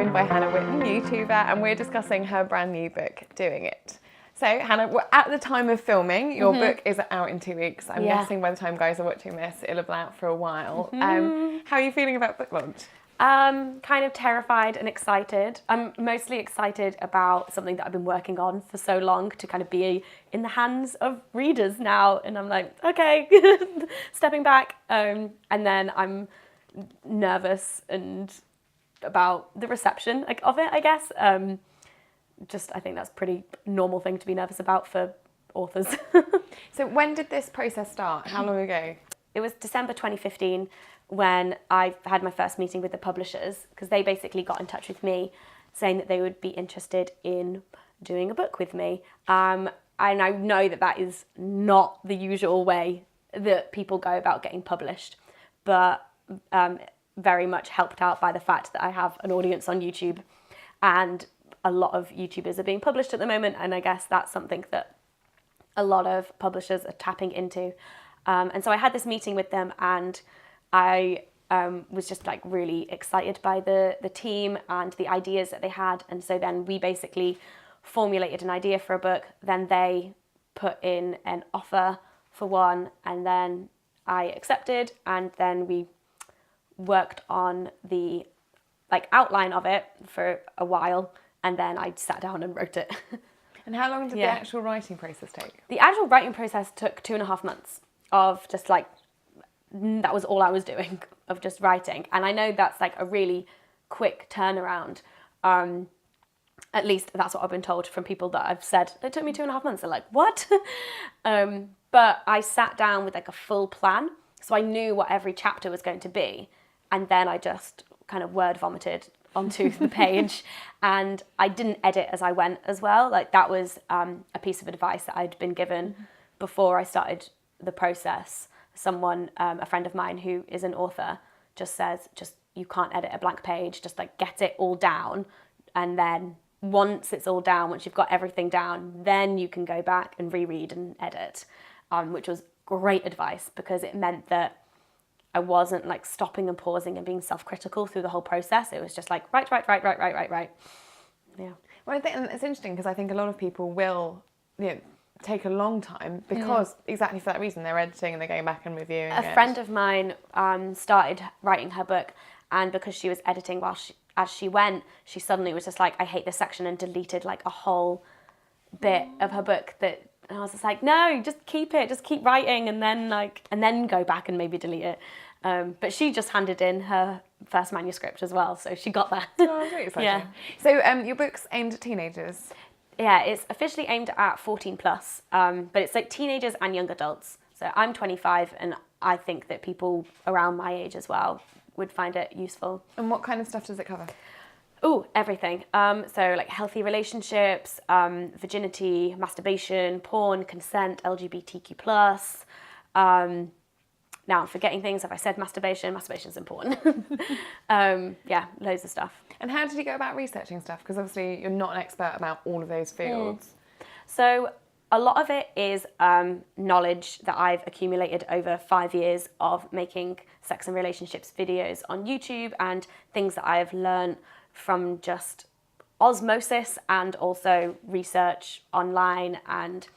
joined by Hannah Witton, YouTuber, and we're discussing her brand new book, Doing It. So, Hannah, at the time of filming, your book is out in 2 weeks. I'm guessing by the time guys are watching this, it'll have been out for a while. How are you feeling about book launch? Kind of terrified and excited. I'm mostly excited about something that I've been working on for so long to kind of be in the hands of readers now. And I'm like, okay, stepping back. And then I'm nervous and about the reception of it, I guess. I think that's a pretty normal thing to be nervous about for authors. So when did this process start? How long ago? It was December 2015 when I had my first meeting with the publishers, because they basically got in touch with me saying that they would be interested in doing a book with me. And I know that that is not the usual way that people go about getting published, but very much helped out by the fact that I have an audience on YouTube, and a lot of YouTubers are being published at the moment, and I guess that's something that a lot of publishers are tapping into. And so I had this meeting with them, and I was just like really excited by the team and the ideas that they had. And so then we basically formulated an idea for a book, then they put in an offer for one, and then I accepted, and then we worked on the outline of it for a while, and then I sat down and wrote it. And how long did the actual writing process take? The actual writing process took 2.5 months of just that was all I was doing, of just writing. And I know that's like a really quick turnaround. At least that's what I've been told from people that I've said, it took me 2.5 months. They're like, what? But I sat down with like a full plan. So I knew what every chapter was going to be. And then I just kind of word vomited onto the page. And I didn't edit as I went as well. Like that was a piece of advice that I'd been given before I started the process. Someone, a friend of mine who is an author, just says, you can't edit a blank page, just like get it all down. And then once it's all down, once you've got everything down, then you can go back and reread and edit, which was great advice, because it meant that I wasn't like stopping and pausing and being self-critical through the whole process. It was just like, right. Yeah. Well, I think it's interesting, because I think a lot of people will, take a long time because exactly for that reason. They're editing and they're going back and reviewing it. A friend of mine started writing her book, and because she was editing as she went, she suddenly was just like, I hate this section, and deleted like a whole bit of her book and I was just like, no, just keep it, just keep writing, and then go back and maybe delete it. But she just handed in her first manuscript as well, so she got that. Oh, very exciting. Yeah. So your book's aimed at teenagers? Yeah, it's officially aimed at 14 plus, but it's like teenagers and young adults. So I'm 25, and I think that people around my age as well would find it useful. And what kind of stuff does it cover? Oh, everything. So like healthy relationships, virginity, masturbation, porn, consent, LGBTQ+. Now I'm forgetting things. If I said masturbation, masturbation's important. Loads of stuff. And how did you go about researching stuff? Because obviously you're not an expert about all of those fields. So a lot of it is knowledge that I've accumulated over 5 years of making sex and relationships videos on YouTube, and things that I have learned from just osmosis and also research online and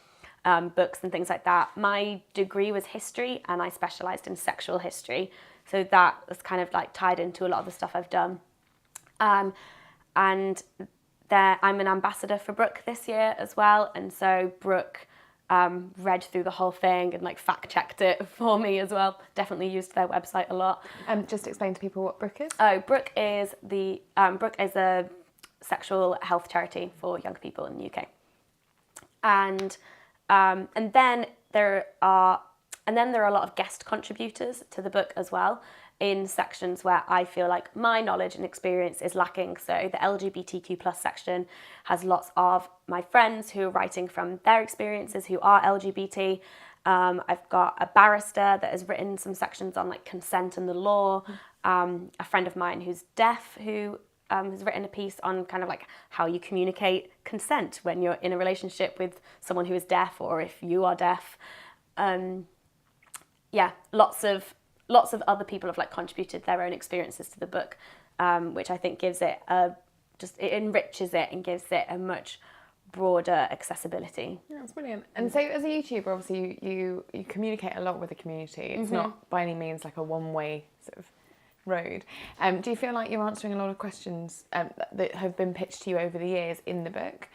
books and things like that. My degree was history, and I specialised in sexual history. So that was kind of like tied into a lot of the stuff I've done. And I'm an ambassador for Brooke this year as well. And so Brooke read through the whole thing and like fact checked it for me as well. Definitely used their website a lot. Just explain to people what Brooke is. Oh, Brooke is Brooke is a sexual health charity for young people in the UK. And then there are a lot of guest contributors to the book as well, in sections where I feel like my knowledge and experience is lacking. So the LGBTQ+ section has lots of my friends who are writing from their experiences who are LGBT. I've got a barrister that has written some sections on like consent and the law. A friend of mine who's deaf who has written a piece on kind of like how you communicate consent when you're in a relationship with someone who is deaf, or if you are deaf. Lots of other people have like contributed their own experiences to the book, which I think gives it a it enriches it and gives it a much broader accessibility. Yeah, that's brilliant. And so as a YouTuber, obviously you communicate a lot with the community. It's not by any means like a one-way sort of road. Do you feel like you're answering a lot of questions that have been pitched to you over the years in the book?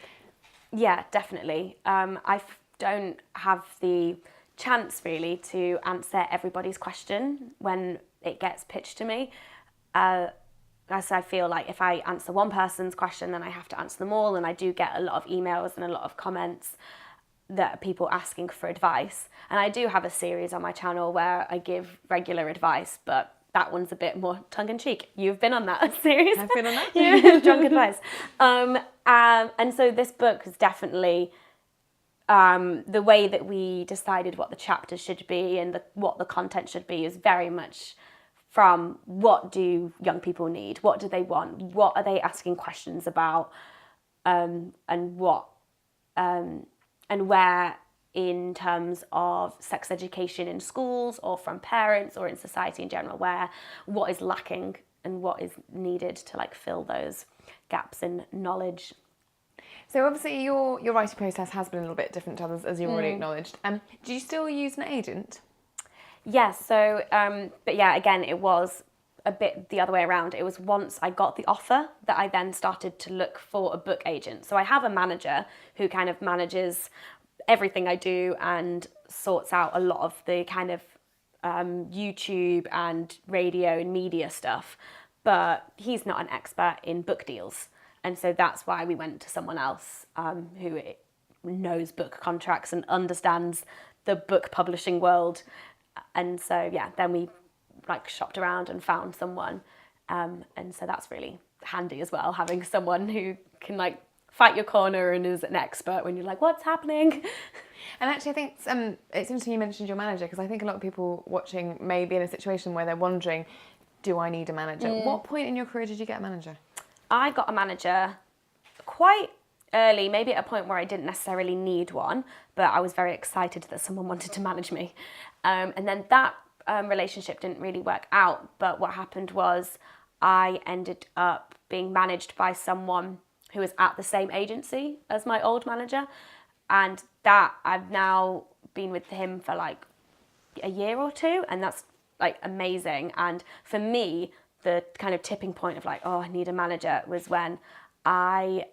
Yeah, definitely. I don't have the chance really to answer everybody's question when it gets pitched to me. As I feel like if I answer one person's question, then I have to answer them all, and I do get a lot of emails and a lot of comments that are people asking for advice. And I do have a series on my channel where I give regular advice, but that one's a bit more tongue-in-cheek. You've been on that series. I've been on that. Yeah, drunk advice. And so this book is definitely the way that we decided what the chapters should be and what the content should be is very much from what do young people need, what do they want, what are they asking questions about, and where in terms of sex education in schools or from parents or in society in general, what is lacking and what is needed to like fill those gaps in knowledge. So obviously your writing process has been a little bit different to others, as you've already acknowledged. Do you still use an agent? Yes, so, but yeah, again, it was a bit the other way around. It was once I got the offer that I then started to look for a book agent. So I have a manager who kind of manages everything I do and sorts out a lot of the kind of YouTube and radio and media stuff, but he's not an expert in book deals. And so that's why we went to someone else who knows book contracts and understands the book publishing world. And so, yeah, then we like shopped around and found someone. And so that's really handy as well, having someone who can like fight your corner and is an expert when you're like, what's happening? And actually, I think it's interesting you mentioned your manager, because I think a lot of people watching may be in a situation where they're wondering, do I need a manager? What point in your career did you get a manager? I got a manager quite early, maybe at a point where I didn't necessarily need one, but I was very excited that someone wanted to manage me. And then that relationship didn't really work out. But what happened was I ended up being managed by someone who was at the same agency as my old manager. And that I've now been with him for like a year or two. And that's like amazing. And for me, the kind of tipping point of like, oh, I need a manager was when I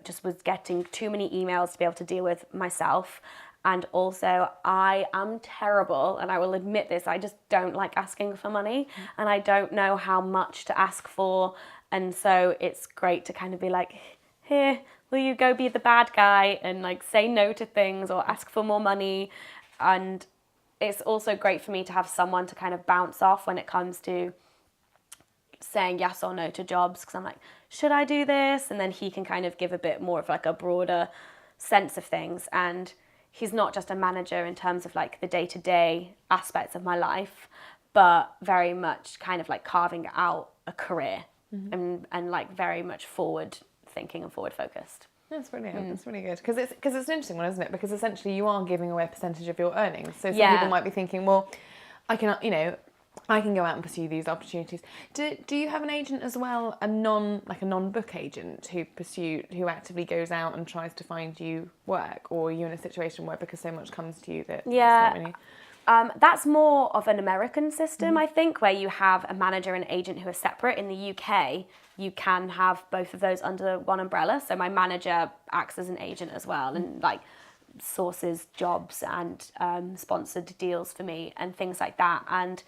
just was getting too many emails to be able to deal with myself. And also I am terrible, and I will admit this, I just don't like asking for money and I don't know how much to ask for. And so it's great to kind of be like, here, will you go be the bad guy and like say no to things or ask for more money? And it's also great for me to have someone to kind of bounce off when it comes to saying yes or no to jobs, because I'm like, should I do this? And then he can kind of give a bit more of like a broader sense of things. And he's not just a manager in terms of like the day-to-day aspects of my life, but very much kind of like carving out a career and like very much forward thinking and forward focused. That's brilliant. That's really good, because it's an interesting one, isn't it? Because essentially you are giving away a percentage of your earnings. So some people might be thinking, well, I can go out and pursue these opportunities. Do you have an agent as well, a non-book agent who actively goes out and tries to find you work, or are you in a situation where because so much comes to you that it's not really... That's more of an American system, I think, where you have a manager and agent who are separate. In the UK, you can have both of those under one umbrella. So my manager acts as an agent as well, and like sources jobs and sponsored deals for me and things like that. And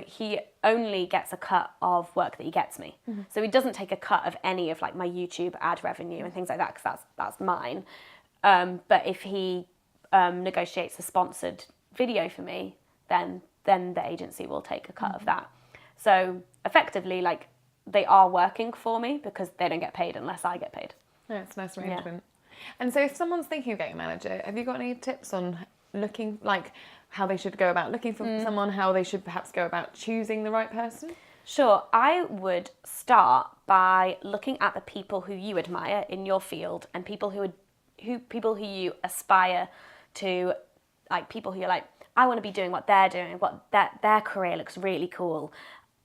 he only gets a cut of work that he gets me. So he doesn't take a cut of any of like my YouTube ad revenue and things like that, because that's mine. But if he negotiates a sponsored video for me, then the agency will take a cut of that. So effectively, like, they are working for me because they don't get paid unless I get paid. Yeah, it's a nice arrangement. Yeah. And so if someone's thinking of getting a manager, have you got any tips on looking, like how they should go about looking for someone, how they should perhaps go about choosing the right person? Sure. I would start by looking at the people who you admire in your field and people who you aspire to, like people who you're like, I want to be doing what they're doing, what their career looks really cool,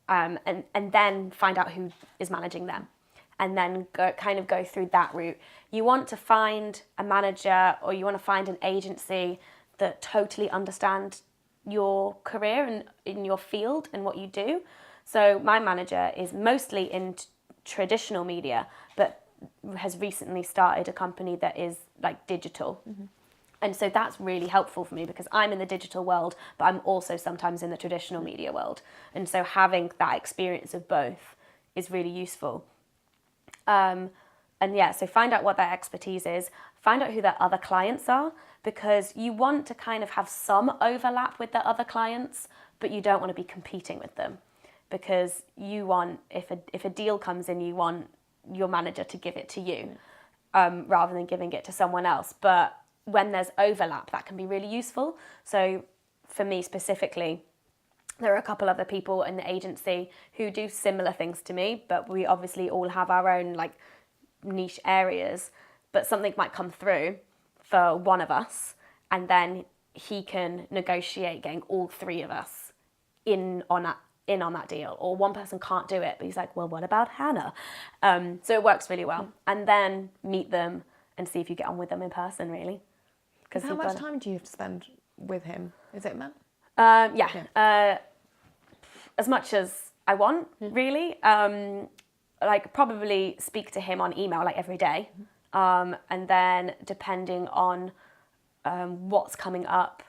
and then find out who is managing them. and then go through that route. You want to find a manager, or you want to find an agency that totally understand your career and in your field and what you do. So my manager is mostly in traditional media, but has recently started a company that is like digital. And so that's really helpful for me because I'm in the digital world, but I'm also sometimes in the traditional media world. And so having that experience of both is really useful. And yeah, so find out what their expertise is, find out who their other clients are, because you want to kind of have some overlap with their other clients, but you don't want to be competing with them, because you want, if a deal comes in, you want your manager to give it to you rather than giving it to someone else. But when there's overlap, that can be really useful. So for me specifically, there are a couple other people in the agency who do similar things to me, but we obviously all have our own like niche areas. But something might come through for one of us, and then he can negotiate getting all three of us in on that deal. Or one person can't do it, but he's like, well, what about Hannah? So it works really well. And then meet them and see if you get on with them in person, really. Because how much time do you have to spend with him? Is it Matt? As much as I want, really. Like probably speak to him on email like every day. And then depending on what's coming up,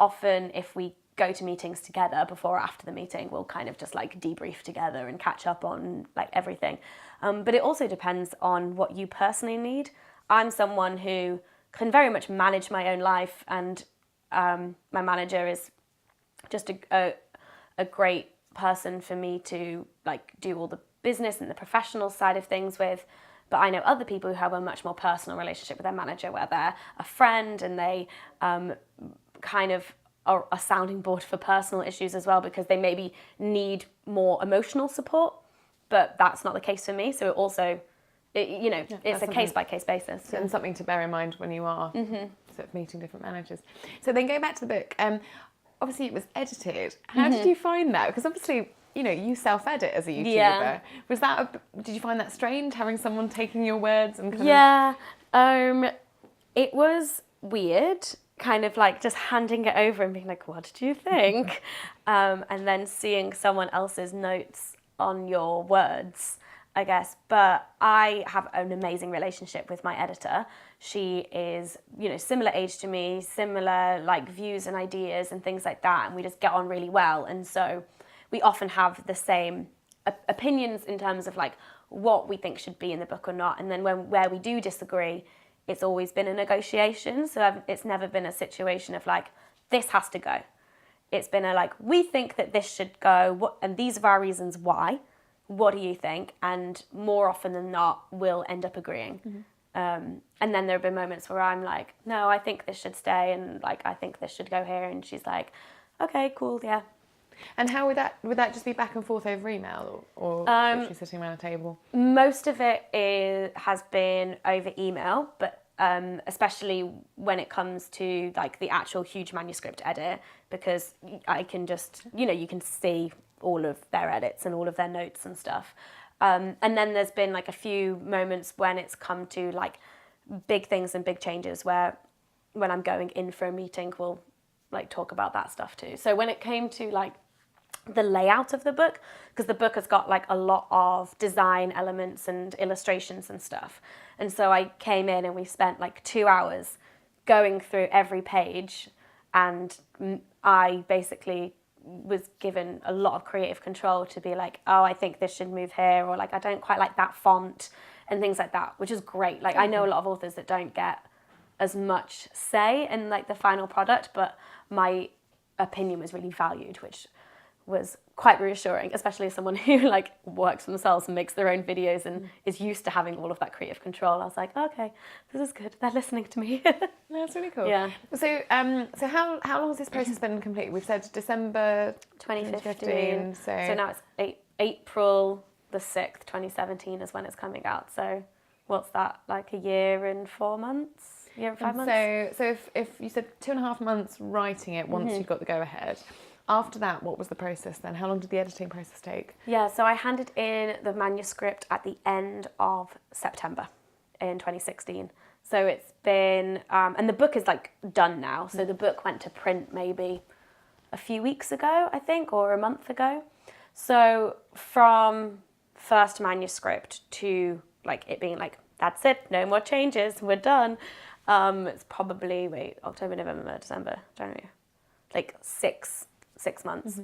often if we go to meetings together before or after the meeting, we'll kind of just like debrief together and catch up on like everything. But it also depends on what you personally need. I'm someone who can very much manage my own life, and my manager is just a great person for me to like do all the business and the professional side of things with. But I know other people who have a much more personal relationship with their manager, where they're a friend and they kind of are a sounding board for personal issues as well, because they maybe need more emotional support. But that's not the case for me. So it also, it's a case-by-case basis. And something to bear in mind when you are sort of meeting different managers. So then going back to the book, obviously it was edited. How did you find that? Because obviously, you self-edit as a YouTuber. Yeah. Was that, did you find that strange, having someone taking your words and kind of... it was weird, kind of like just handing it over and being like, what did you think? And then seeing someone else's notes on your words, I guess. But I have an amazing relationship with my editor. She is, similar age to me, similar like views and ideas and things like that. And we just get on really well. And so we often have the same opinions in terms of like what we think should be in the book or not. And then where we do disagree, it's always been a negotiation. So it's never been a situation of like, this has to go. It's been a like, we think that this should go, and these are our reasons why. What do you think? And more often than not, we'll end up agreeing. And then there have been moments where I'm like, no, I think this should stay, and like, I think this should go here. And she's like, okay, cool, yeah. And how would that just be back and forth over email, or literally sitting around a table? Most of it has been over email, but especially when it comes to like the actual huge manuscript edit, because I can just, you can see all of their edits and all of their notes and stuff. And then there's been like a few moments when it's come to like big things and big changes, where when I'm going in for a meeting, we'll like talk about that stuff too. So when it came to like the layout of the book, because the book has got like a lot of design elements and illustrations and stuff. And so I came in and we spent like 2 hours going through every page, and I basically was given a lot of creative control to be like, oh, I think this should move here, or like, I don't quite like that font and things like that, which is great. Like, I know a lot of authors that don't get as much say in like the final product, but my opinion was really valued, which was quite reassuring, especially as someone who like works for themselves and makes their own videos and is used to having all of that creative control. I was like, okay, this is good. They're listening to me. That's really cool. Yeah. So, so how long has this process been complete? We've said December 2015. So now it's April the 6th, 2017 is when it's coming out. So what's that, like a year and 4 months? Year and 5 months? So if you said 2.5 months writing it once you got the go ahead, After that, what was the process then? How long did the editing process take? Yeah, so I handed in the manuscript at the end of September in 2016. So it's been, and the book is like done now. So the book went to print maybe a few weeks ago, I think, or a month ago. So from first manuscript to like it being like, that's it, no more changes, we're done. It's probably, October, November, December, January, like six months.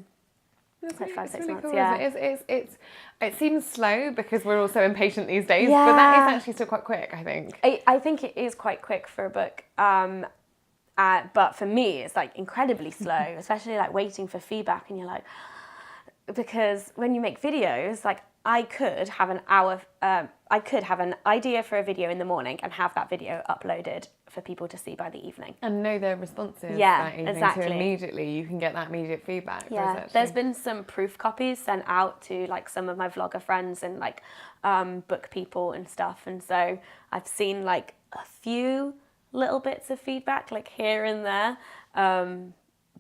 It's Like 5, 6 really months, cool, yeah. isn't it? It seems slow because we're all so impatient these days, Yeah. but that is actually still quite quick, I think. I think it is quite quick for a book. But for me, it's like incredibly slow, especially like waiting for feedback, and you're like, because when you make videos, like I could have an idea for a video in the morning and have that video uploaded for people to see by the evening. And know their responses Yeah, that evening, exactly. so immediately you can get that immediate feedback. Yeah, there's been some proof copies sent out to like some of my vlogger friends and like book people and stuff, and so I've seen like a few little bits of feedback like here and there,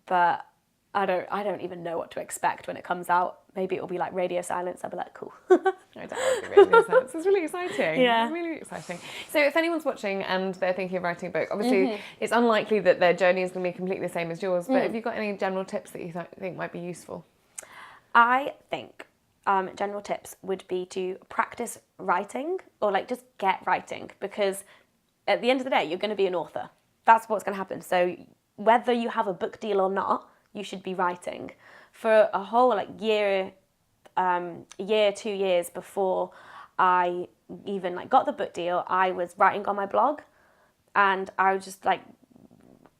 but I don't even know what to expect when it comes out. Maybe it'll be like radio silence. I'll be like, cool. I doubt it'll be radio silence. It's really exciting. Yeah. Really exciting. So if anyone's watching and they're thinking of writing a book, obviously it's unlikely that their journey is going to be completely the same as yours, but have you got any general tips that you think might be useful? I think general tips would be to practice writing, or like just get writing, because at the end of the day, you're going to be an author. That's what's going to happen. So whether you have a book deal or not, you should be writing. For a whole like year, 2 years before I even like got the book deal, I was writing on my blog, and I was just like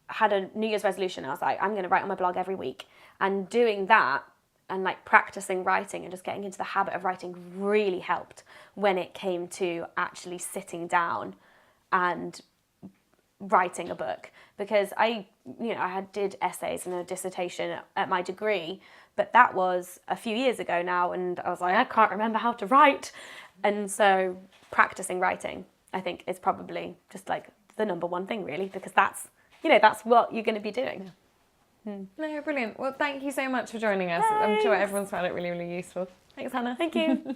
had a New Year's resolution. I was like, I'm going to write on my blog every week, and doing that and like practicing writing and just getting into the habit of writing really helped when it came to actually sitting down and writing a book, because I did essays and a dissertation at my degree, but that was a few years ago now, and I was like, I can't remember how to write. And so practicing writing, I think, is probably just like the number one thing, really, because that's what you're going to be doing. No, brilliant. Well, thank you so much for joining us. I'm sure everyone's found it really, really useful. Thanks, Hannah. Thank you.